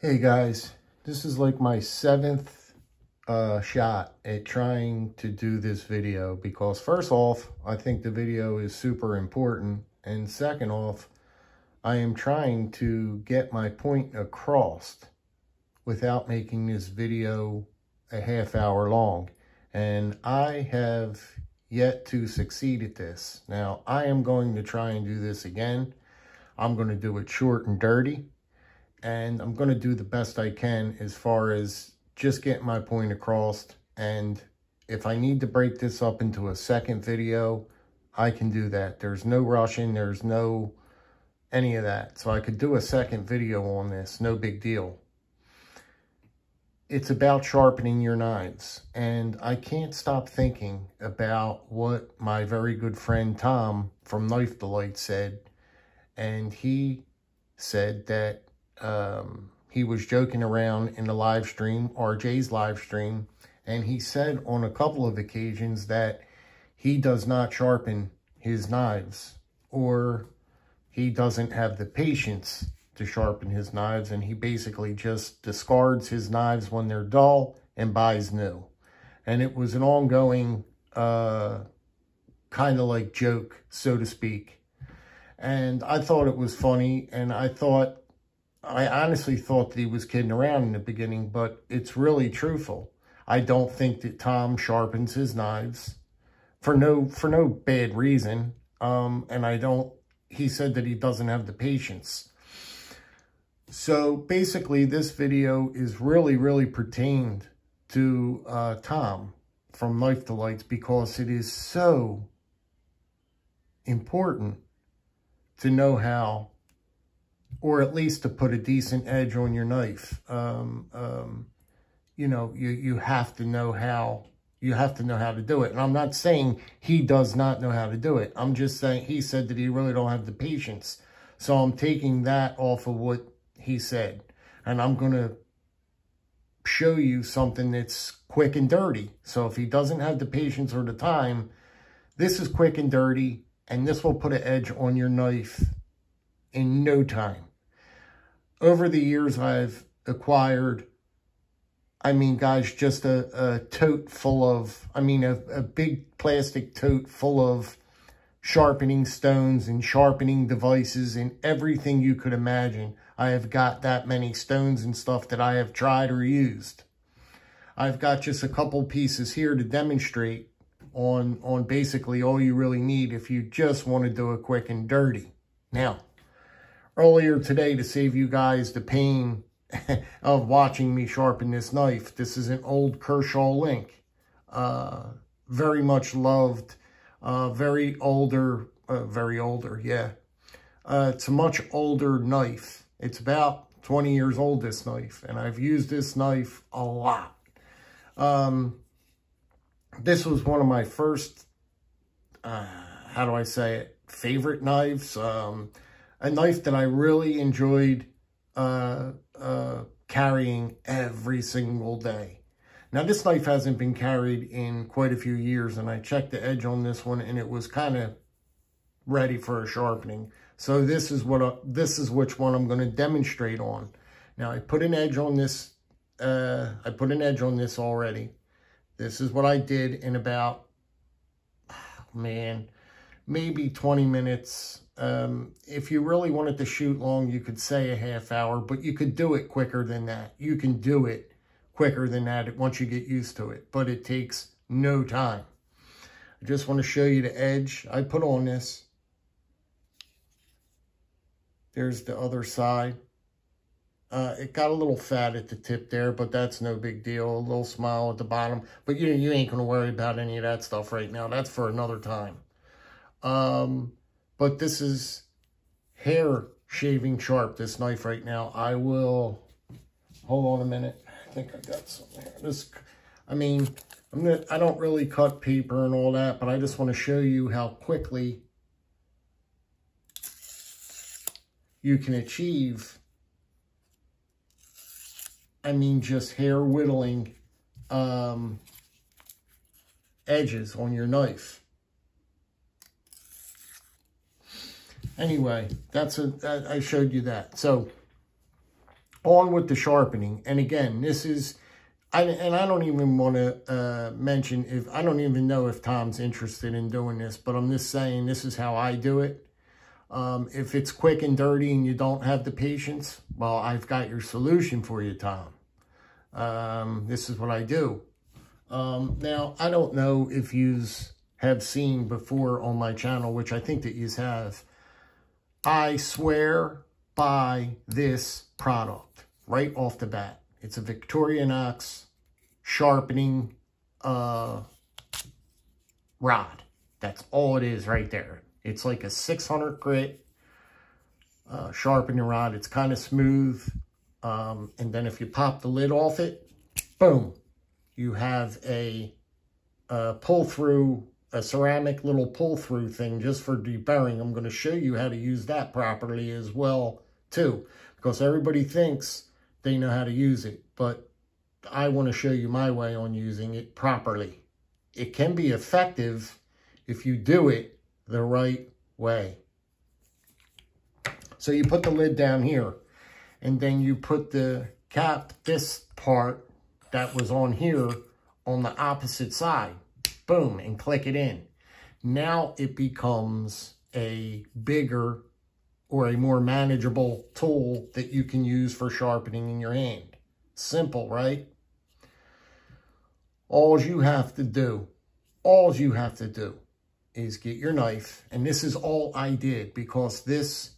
Hey guys, this is like my seventh shot at trying to do this video because first off, I think the video is super important, and second off, I am trying to get my point across without making this video a half hour long, and I have yet to succeed at this. Now, I am going to try and do this again. I'm going to do it short and dirty. And I'm going to do the best I can as far as just getting my point across. And if I need to break this up into a second video, I can do that. There's no rushing. There's no any of that. So I could do a second video on this. No big deal. It's about sharpening your knives. And I can't stop thinking about what my very good friend Tom from Knife Delight said. And he said that he was joking around in the live stream, RJ's live stream, and he said on a couple of occasions that he does not sharpen his knives, or he doesn't have the patience to sharpen his knives, and he basically just discards his knives when they're dull and buys new. And it was an ongoing kind of like joke, so to speak. And I thought it was funny, and I honestly thought that he was kidding around in the beginning, but it's really truthful. I don't think that Tom sharpens his knives for no bad reason. He said that he doesn't have the patience. So basically this video is really pertained to Tom from Knife Delights, because it is so important to know how, or at least to put a decent edge on your knife. You know, you have to know how. You have to know how to do it. And I'm not saying he does not know how to do it. I'm just saying he said that he really don't have the patience. So I'm taking that off of what he said. And I'm going to show you something that's quick and dirty. So if he doesn't have the patience or the time, this is quick and dirty. And this will put an edge on your knife in no time. Over the years, I've acquired, I mean, guys, just a tote full of, I mean, a big plastic tote full of sharpening stones and sharpening devices and everything you could imagine. I have got that many stones and stuff that I have tried or used. I've got just a couple pieces here to demonstrate on basically all you really need if you just want to do it quick and dirty. Now, earlier today, to save you guys the pain of watching me sharpen this knife, this is an old Kershaw Link. Very much loved, very older, yeah. It's a much older knife. It's about 20 years old, this knife, and I've used this knife a lot. This was one of my first, how do I say it, favorite knives. A knife that I really enjoyed carrying every single day. Now, this knife hasn't been carried in quite a few years, and I checked the edge on this one, and it was kind of ready for a sharpening. So this is which one I'm going to demonstrate on. Now, I put an edge on this. Already. This is what I did in about, maybe 20 minutes. If you really wanted to shoot long, you could say a half hour, but you could do it quicker than that. You can do it quicker than that once you get used to it, but it takes no time. I just want to show you the edge I put on this. There's the other side. It got a little fat at the tip there, but that's no big deal. A little smile at the bottom. But you ain't going to worry about any of that stuff right now. That's for another time. But this is hair shaving sharp, this knife right now. I will, hold on a minute. I think I got something here. I don't really cut paper and all that, but I just want to show you how quickly you can achieve, just hair whittling edges on your knife. Anyway, I showed you that. So on with the sharpening. And again, this is, I don't even want to mention if, I don't even know if Tom's interested in doing this, but I'm just saying this is how I do it. If it's quick and dirty and you don't have the patience, well, I've got your solution for you, Tom. This is what I do. Now, I don't know if you have seen before on my channel, which I think that you have. I swear by this product right off the bat. It's a Victorinox sharpening rod. That's all it is right there. It's like a 600 grit sharpening rod. It's kind of smooth. And then if you pop the lid off it, boom, you have a pull-through, a ceramic little pull-through thing just for deburring. I'm going to show you how to use that properly as well, too, because everybody thinks they know how to use it, but I want to show you my way on using it properly. It can be effective if you do it the right way. So you put the lid down here, and then you put the cap, this part that was on here, on the opposite side. Boom, and click it in. Now it becomes a bigger or a more manageable tool that you can use for sharpening in your hand. Simple, right? All you have to do is get your knife, and this is all I did because this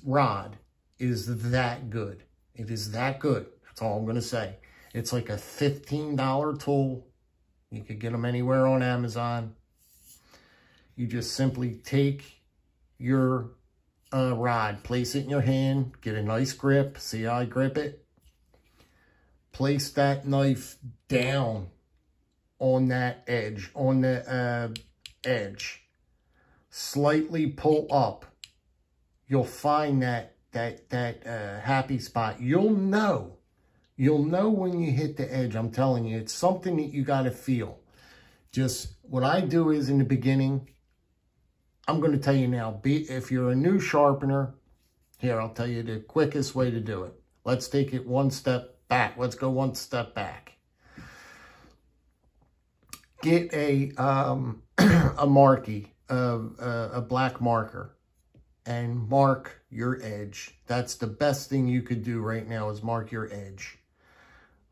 rod is that good. It is that good. That's all I'm going to say. It's like a $15 tool. You could get them anywhere on Amazon. You just simply take your rod, place it in your hand, get a nice grip. See how I grip it? Place that knife down on that edge, on the edge. Slightly pull up. You'll find that happy spot. You'll know when you hit the edge. I'm telling you, it's something that you got to feel. Just what I do is in the beginning, I'm going to tell you now, if you're a new sharpener, here, I'll tell you the quickest way to do it. Let's take it one step back. Let's go one step back. Get a marquee, a black marker, and mark your edge. That's the best thing you could do right now is mark your edge.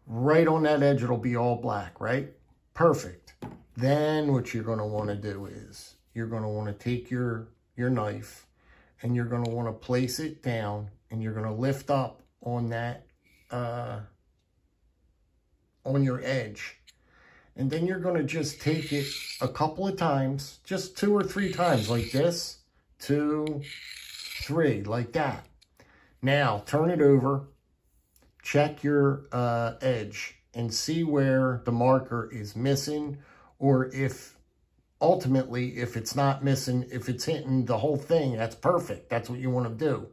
Right on that edge, it'll be all black, right? Perfect. Then what you're going to want to do is you're going to want to take your knife and you're going to want to place it down and you're going to lift up on that, on your edge. And then you're going to just take it a couple of times, just 2 or 3 times like this. 2, 3, like that. Now, turn it over. Check your edge and see where the marker is missing, or if ultimately, if it's not missing, if it's hitting the whole thing, that's perfect. That's what you want to do.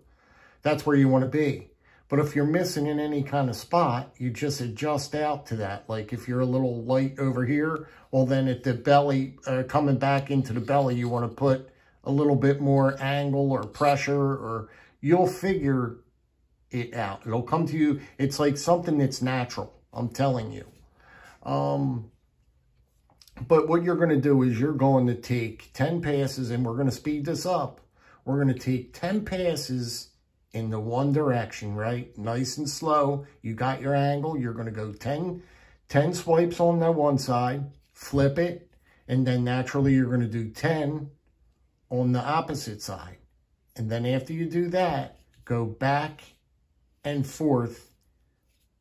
That's where you want to be. But if you're missing in any kind of spot, you just adjust out to that. Like if you're a little light over here, well then at the belly, coming back into the belly, you want to put a little bit more angle or pressure, or you'll figure it out. It'll come to you. It's like something that's natural. I'm telling you. But what you're going to do is you're going to take 10 passes, and we're going to speed this up. We're going to take 10 passes in the one direction, right? Nice and slow. You got your angle. You're going to go 10 swipes on that one side, flip it, and then naturally you're going to do 10 on the opposite side. And then after you do that, go back and forth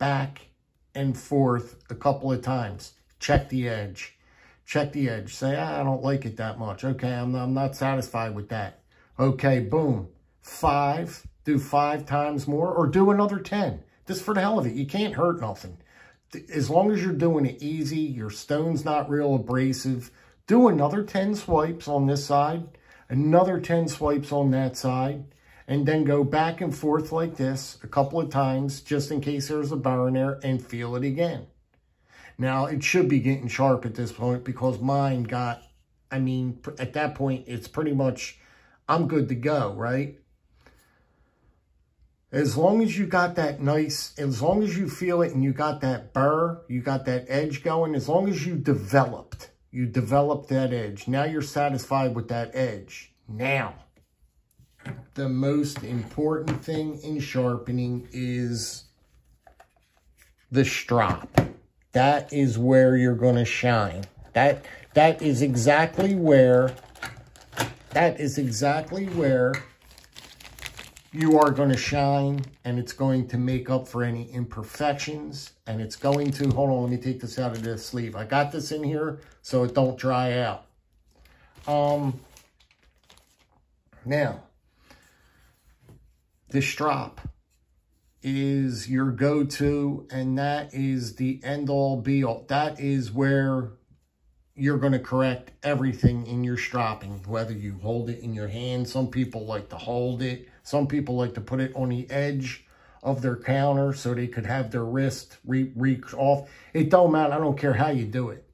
a couple of times. Check the edge. Check the edge. Say, I don't like it that much. Okay, I'm not satisfied with that. Okay, boom. 5. Do 5 times more, or do another 10. Just for the hell of it. You can't hurt nothing. As long as you're doing it easy, your stone's not real abrasive, do another 10 swipes on this side, another 10 swipes on that side, and then go back and forth like this a couple of times, just in case there's a burn there, and feel it again. Now, it should be getting sharp at this point because mine got, I mean, at that point, it's pretty much, I'm good to go, right? As long as you got that nice, as long as you feel it and you got that burr, you got that edge going, as long as you developed that edge. Now you're satisfied with that edge. Now, the most important thing in sharpening is the strop. That is where you're going to shine. That is exactly where you are going to shine, and it's going to make up for any imperfections, and it's going to, hold on, let me take this out of the sleeve. I got this in here so it don't dry out. Now, the strop is your go-to, and that is the end-all be-all. That is where you're going to correct everything in your stropping, whether you hold it in your hand. Some people like to hold it. Some people like to put it on the edge of their counter so they could have their wrist reach off. It don't matter. I don't care how you do it.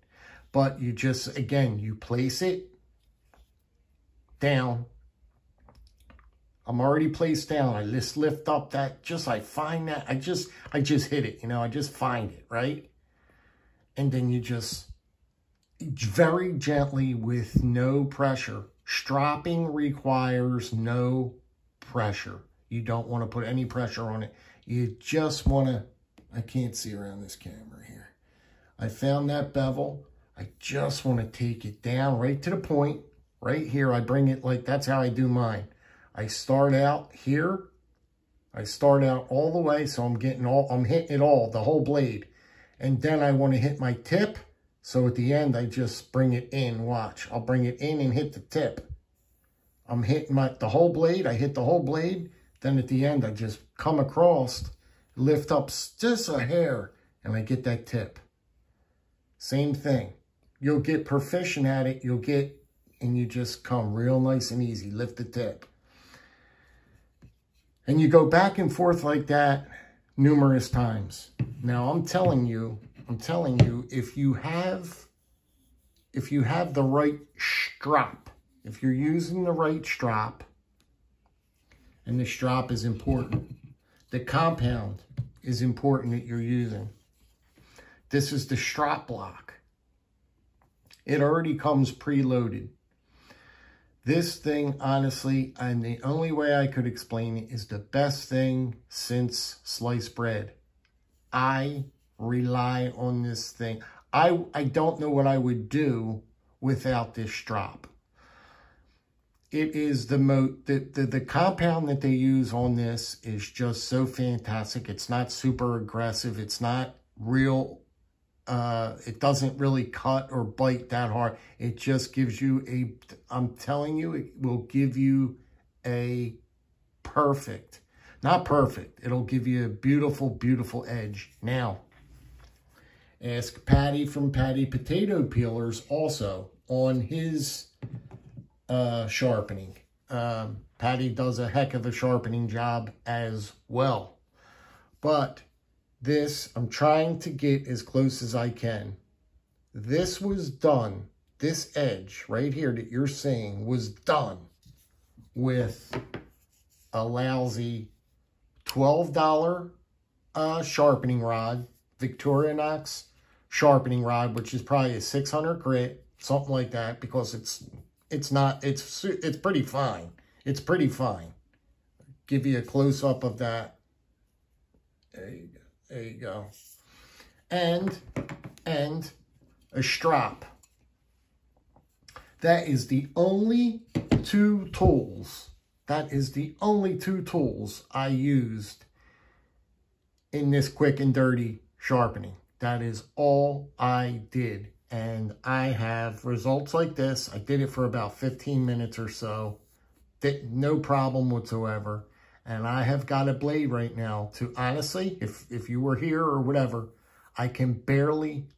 But you just, again, you place it down. I'm already placed down. I just lift up that, I find that, I just hit it, you know, I just find it, right? And then you just very gently with no pressure. Stropping requires no pressure. You don't want to put any pressure on it. You just want to, I can't see around this camera here. I found that bevel. I just want to take it down right to the point, right here. I bring it like, that's how I do mine. I start out here. I start out all the way, so I'm hitting it all, the whole blade. And then I want to hit my tip. So at the end, I just bring it in. Watch, I'll bring it in and hit the tip. I'm hitting the whole blade. I hit the whole blade. Then at the end, I just come across, lift up just a hair, and I get that tip. Same thing. You'll get proficient at it. And you just come real nice and easy. Lift the tip. And you go back and forth like that numerous times. Now, I'm telling you, if you have the right strop, if you're using the right strop, and the strop is important, the compound is important that you're using. This is the strop block. It already comes preloaded. This thing, honestly, and the only way I could explain it, is the best thing since sliced bread. I rely on this thing. I don't know what I would do without this strop. It is the compound that they use on this is just so fantastic. It's not super aggressive. It's not real. It doesn't really cut or bite that hard. It just gives you I'm telling you, it will give you a perfect, not perfect. It'll give you a beautiful, beautiful edge. Now, ask Patty from Patty Potato Peelers also on his sharpening. Patty does a heck of a sharpening job as well. But this, I'm trying to get as close as I can. This was done, this edge right here that you're seeing was done with a lousy $12 sharpening rod, Victorinox sharpening rod, which is probably a 600 grit, something like that, because it's pretty fine. It's pretty fine. Give you a close-up of that. There you go. There you go. And a strap. That is the only two tools. That is the only two tools I used in this quick and dirty sharpening. That is all I did. And I have results like this. I did it for about 15 minutes or so. No problem whatsoever. And I have got a blade right now to, honestly, if you were here or whatever, I can barely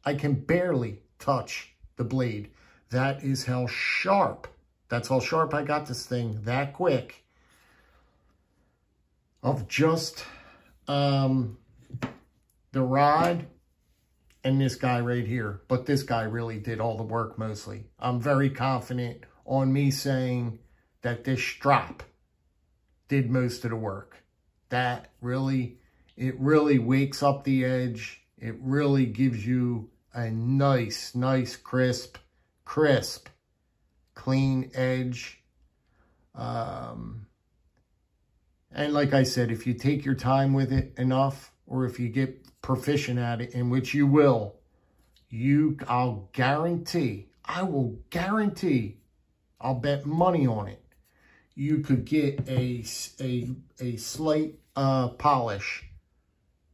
touch the blade. That is how sharp, that's how sharp I got this thing that quick. Of just the rod and this guy right here. But this guy really did all the work mostly. I'm very confident on me saying that this strap did most of the work. that really, it really wakes up the edge. It really gives you a nice, crisp, clean edge. And like I said, if you take your time with it enough, or if you get proficient at it, in which you will, I'll guarantee, I'll bet money on it, you could get a slight polish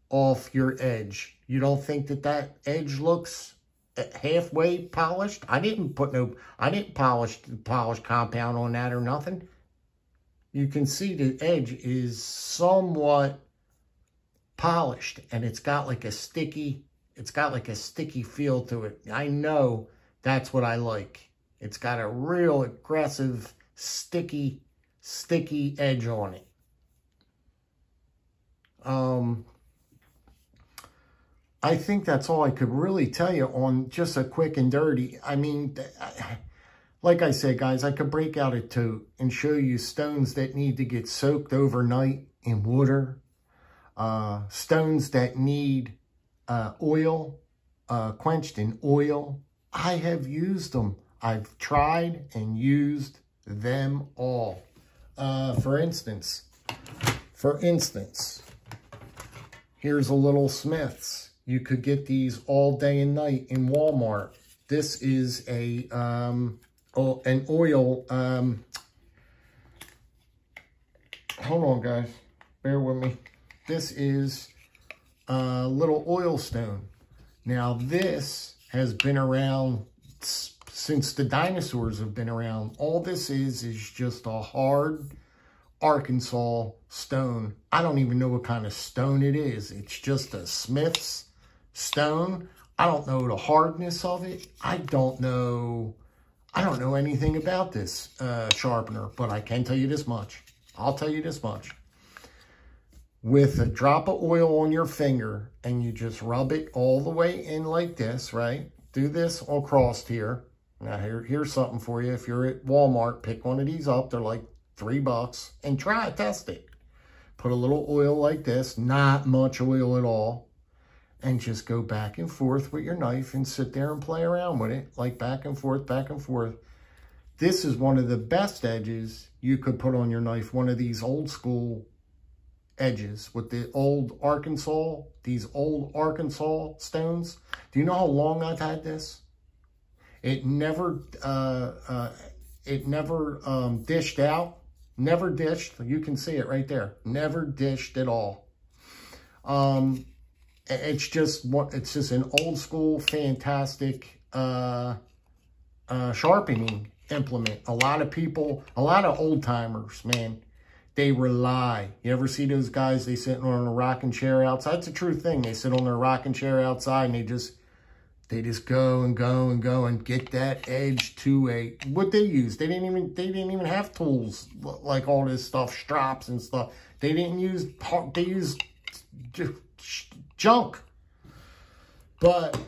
off your edge. You don't think that edge looks halfway polished? I didn't polish compound on that or nothing. You can see the edge is somewhat polished, and it's got like a sticky feel to it. I know that's what I like. It's got a real aggressive, sticky edge on it. I think that's all I could really tell you on just a quick and dirty. I mean, like I said, guys, I could break out a tote and show you stones that need to get soaked overnight in water. Stones that need oil, quenched in oil. I have used them. I've tried and used them all. For instance, here's a little Smith's. You could get these all day and night in Walmart. This is an oil, hold on, guys, bear with me. This is a little oil stone. Now, this has been around since the dinosaurs have been around. All this is just a hard Arkansas stone. I don't even know what kind of stone it is. It's just a Smith's stone. I don't know the hardness of it. I don't know anything about this sharpener, but I can tell you this much. I'll tell you this much. With a drop of oil on your finger, and you just rub it all the way in like this, right? Do this across here. Now, here's something for you. If you're at Walmart, pick one of these up. They're like $3, and try it, test it. Put a little oil like this, not much oil at all, and just go back and forth with your knife and sit there and play around with it, like back and forth, back and forth. This is one of the best edges you could put on your knife, one of these old school edges with the old Arkansas, these old Arkansas stones. Do you know how long I've had this? It never dished out, never dished. You can see it right there. Never dished at all. It's just an old school, fantastic sharpening implement. A lot of people, a lot of old timers, man, they rely. You ever see those guys, they sit on a rocking chair outside? It's a true thing. They sit on their rocking chair outside and they just go and go and go and get that edge to what they use. They didn't even have tools like all this stuff, strops and stuff. They used junk. But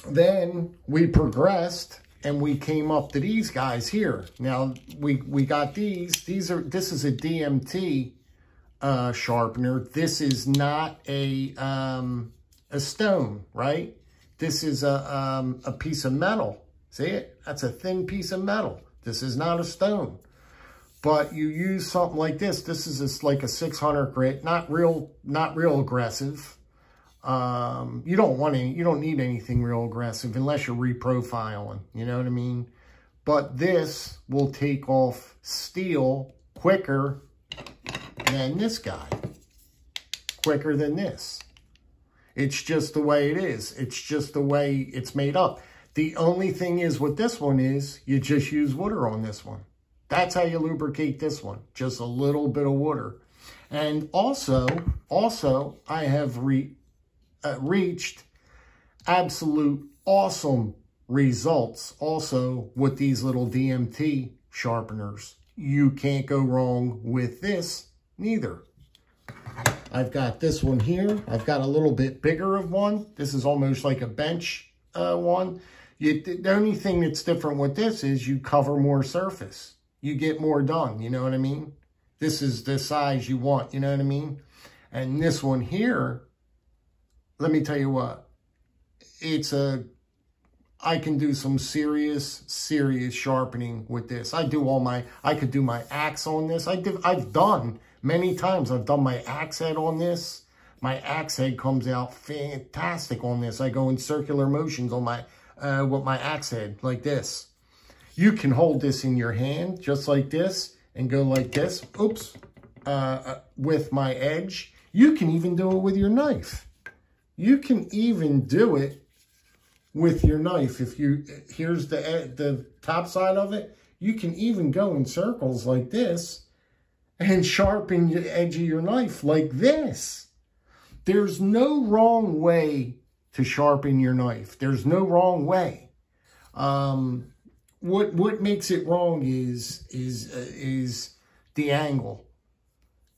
then we progressed and we came up to these guys here. Now we got these. This is a DMT sharpener. This is not a stone, right? This is a piece of metal. See it? That's a thin piece of metal. This is not a stone. But you use something like this. This is like a 600 grit, not real aggressive. You don't need anything real aggressive unless you're reprofiling, you know what I mean? But this will take off steel quicker than this guy, quicker than this. It's just the way it is. It's just the way it's made up. The only thing is with this one is you just use water on this one. That's how you lubricate this one. Just a little bit of water. And also I have reached absolute awesome results also with these little DMT sharpeners. You can't go wrong with this neither. I've got this one here. I've got a little bit bigger of one. This is almost like a bench one. The only thing that's different with this is you cover more surface. You get more done, you know what I mean? This is the size you want, you know what I mean? And this one here, let me tell you what, I can do some serious sharpening with this. I could do my axe on this. I've done many times. I've done my axe head on this. My axe head comes out fantastic on this. I go in circular motions on my, with my axe head like this. You can hold this in your hand just like this and go like this. Oops. With my edge. You can even do it with your knife. You can even do it with your knife. Here's the top side of it. You can even go in circles like this and sharpen the edge of your knife like this. There's no wrong way to sharpen your knife. There's no wrong way. What makes it wrong is the angle.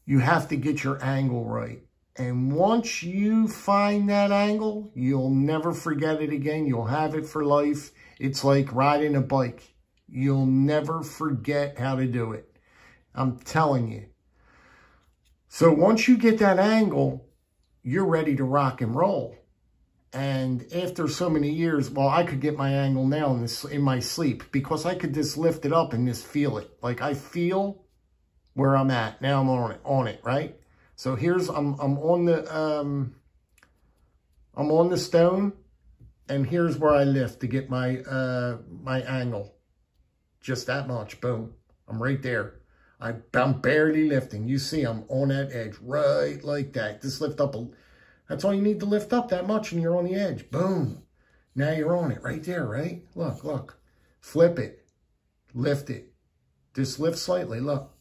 You have to get your angle right. And once you find that angle, you'll never forget it again. You'll have it for life. It's like riding a bike. You'll never forget how to do it. I'm telling you. So once you get that angle, you're ready to rock and roll. And after so many years, well, I could get my angle now in my sleep because I could just lift it up and just feel it. Like I feel where I'm at. Now I'm on it, right? So here's, I'm on the stone, and here's where I lift to get my, my angle. Just that much, boom. I'm right there. I'm barely lifting. You see, I'm on that edge, right like that. Just lift up, that's all you need to lift up that much, and you're on the edge. Boom. Now you're on it right there, right? Look, look. Flip it. Lift it. Just lift slightly, look.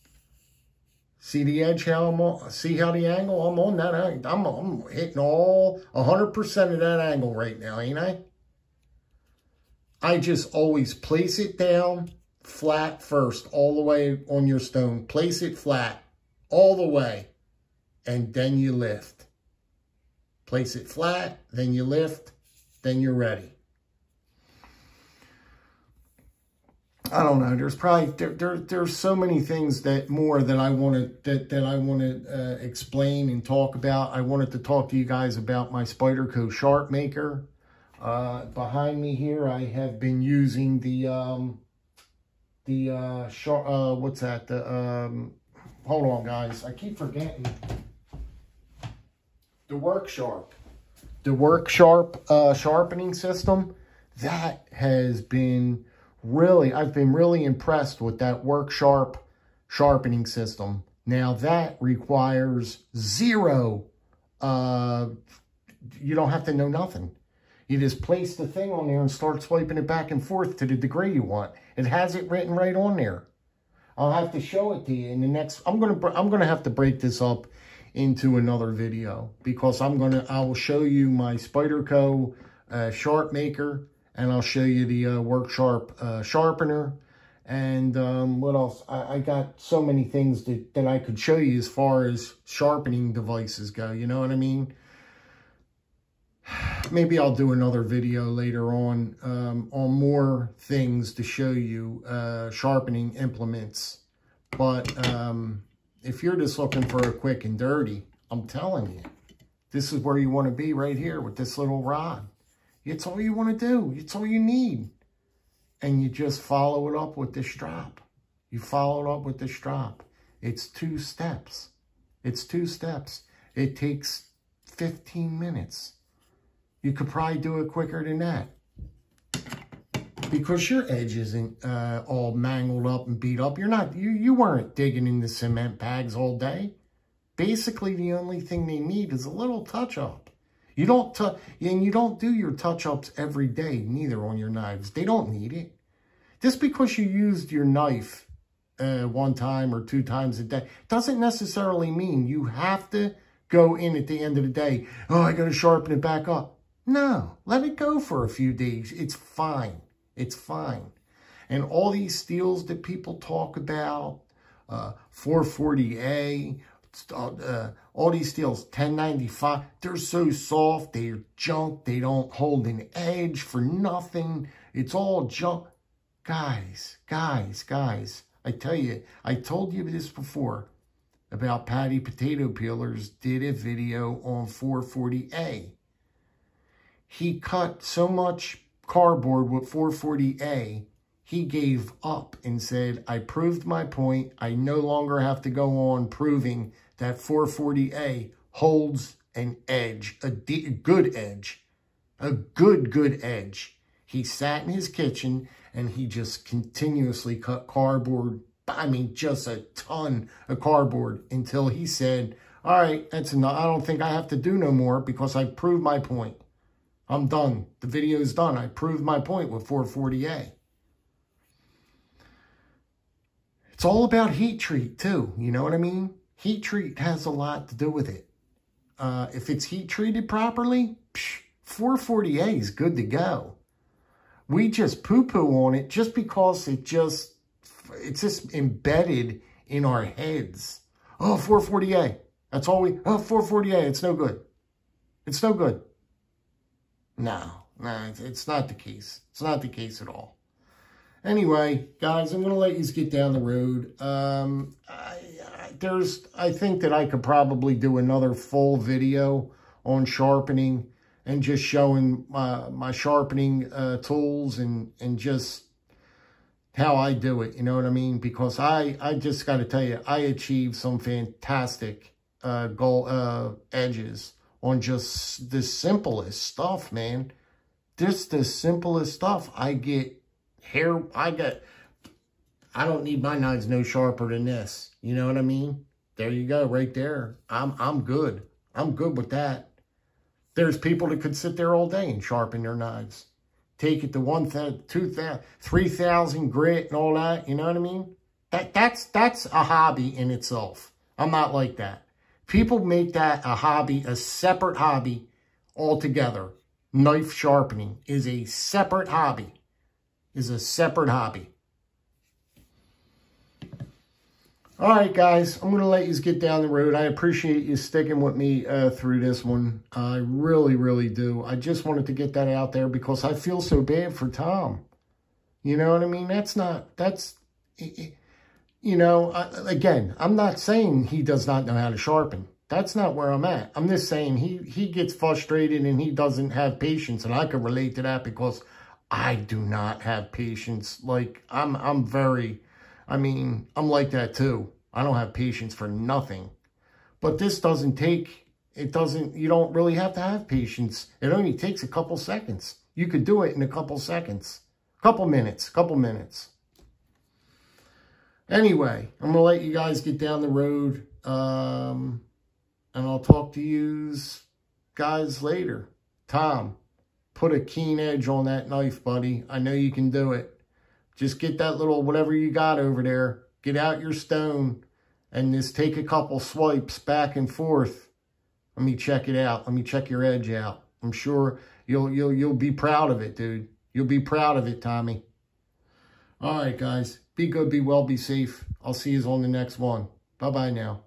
See the edge, how I'm on, see how the angle, I'm on that angle. I'm hitting all 100% of that angle right now, ain't I? I just always place it down flat first, all the way on your stone. Place it flat, all the way, and then you lift. Place it flat, then you lift, then you're ready. I don't know. There's probably there's so many things that I want to explain and talk about. I wanted to talk to you guys about my Spyderco Sharp Maker. Behind me here, I have been using what's that? Hold on, guys. I keep forgetting. The Work Sharp. The Work Sharp sharpening system. That has been really, I've been really impressed with that Work Sharp sharpening system. Now that requires zero, you don't have to know nothing. You just place the thing on there and start swiping it back and forth to the degree you want. It has it written right on there. I'll have to show it to you in the next, I'm gonna have to break this up into another video because I will show you my Spyderco Sharp Maker, and I'll show you the Work Sharp sharpener. And what else? I got so many things that I could show you as far as sharpening devices go. You know what I mean? Maybe I'll do another video later on more things to show you sharpening implements. But if you're just looking for a quick and dirty, I'm telling you, this is where you want to be right here with this little rod. It's all you want to do. It's all you need. And you just follow it up with this strap. You follow it up with this strap. It's 2 steps. It's 2 steps. It takes 15 minutes. You could probably do it quicker than that. Because your edge isn't all mangled up and beat up. You weren't digging in the cement bags all day. Basically, the only thing they need is a little touch-up. You don't do your touch-ups every day, neither on your knives. They don't need it. Just because you used your knife 1 time or 2 times a day doesn't necessarily mean you have to go in at the end of the day, oh, I got to sharpen it back up. No, let it go for a few days. It's fine. It's fine. And all these steels that people talk about, 440A, all these steels, 1095, they're so soft, they're junk, they don't hold an edge for nothing. It's all junk. Guys, I tell you, I told you this before. about Patty Potato Peelers did a video on 440A. He cut so much cardboard with 440A, he gave up and said, I proved my point. I no longer have to go on proving that 440A holds an edge, a good edge, a good edge. He sat in his kitchen and he just continuously cut cardboard. I mean, just a ton of cardboard until he said, all right, that's enough. I don't think I have to do no more because I proved my point. I'm done. The video's done. I proved my point with 440A. It's all about heat treat too. You know what I mean? Heat treat has a lot to do with it. If it's heat treated properly, 440A is good to go. We just poo-poo on it just because it's just embedded in our heads. Oh, 440A. That's all we, oh, 440A. It's no good. It's no good. No, it's not the case. It's not the case at all. Anyway, guys, I'm going to let you get down the road. I think that I could probably do another full video on sharpening and just showing my sharpening tools and just how I do it. You know what I mean? Because I just got to tell you, I achieved some fantastic edges on just the simplest stuff, man. Just the simplest stuff. I don't need my knives no sharper than this. You know what I mean? There you go, right there. I'm good. I'm good with that. There's people that could sit there all day and sharpen their knives. Take it to 1,000, 2,000, 3,000 grit and all that. You know what I mean? That's a hobby in itself. I'm not like that. People make that a hobby, a separate hobby altogether. Knife sharpening is a separate hobby. Is a separate hobby. All right, guys. I'm going to let you get down the road. I appreciate you sticking with me through this one. I really, really do. I just wanted to get that out there because I feel so bad for Tom. You know what I mean? You know, again, I'm not saying he does not know how to sharpen. That's not where I'm at. I'm just saying he gets frustrated and he doesn't have patience. And I can relate to that because I do not have patience. Like, I'm like that too. I don't have patience for nothing. But this you don't really have to have patience. It only takes a couple seconds. You could do it in a couple seconds. Couple minutes. Anyway, I'm going to let you guys get down the road. And I'll talk to you guys later. Tom, put a keen edge on that knife, buddy. I know you can do it. Just get that little whatever you got over there. Get out your stone and just take a couple swipes back and forth. Let me check it out. Let me check your edge out. I'm sure you'll be proud of it, dude. You'll be proud of it, Tommy. All right, guys. Be good, be well, be safe. I'll see you on the next one. Bye-bye now.